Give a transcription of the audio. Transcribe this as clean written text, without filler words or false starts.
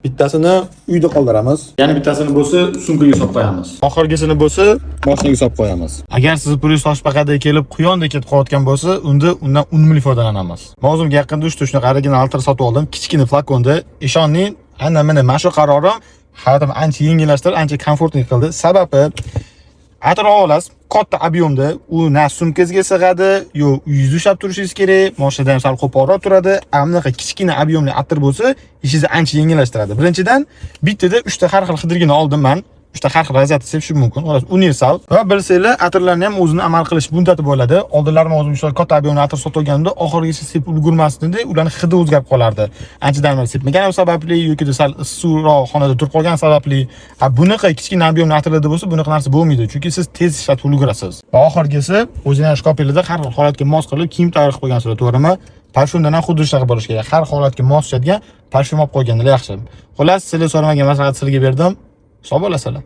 Bittasini uyda qoldiramiz. Yana bittasini bo'lsa sumkaga solib qo'yamiz. Oxirgisini bo'lsa mashinaga solib qo'yamiz. Agar siz pulingizz toshbaqada kelib quyondek ketib qolayotgan bo'lsa, unda undan unumli foydalanamiz. Men o'zimga yaqinda 3 ta shunaqa original solib oldim. Kichkina flakonda. Ishonning, ana mana shu qarorim hayotimni ancha yengillashtirib, ancha komfortli qildi. Sababi atir olasiz, katta ob'yomda u na sumkangizga sig'adi, yo uyingizni ushlab turishingiz kerak, mashinadan ham sal qo'polroq turadi. Amnaqa kichkina ob'yomli atir bo'lsa, ishingizni ancha yengillashtiradi. Birinchidan, bittada 3 ta har xil hidrigini oldim men. 3 ta har xil raziyatda sepish mumkin. Xolos, universal. Va bilsanglar, atirlarni ham o'zini amal qilish muddati bo'ladi. Oldinlari men o'zim shu katta ob'yomli atir sotib olganimda, oxirigacha sepib ulgurmasdida, ularning hidi o'zgarib qolardi. Anchadan beri sepmaganim sababli yoki sal issuvroq xonada turib qolgan sababli, bunaqa kichkina ob'yomli atirlarda bo'lsa, bunaqa narsa bo'lmaydi. Chunki siz tez ishlatib ulgurasiz. Va oxirgisi, o'zining shkopingizda har xil holatga mos qilib kiyim tayyor qilib qo'ygansizlar, to'g'rimi? Parfumdan ham xuddi shunaqa bo'lish kerak. Har holatga mos tushadigan parfum olib qo'yganlar yaxshi. Xolos, sizlar so'ramagan maslahat sizlarga berdim. Sog' bo'lasizlar.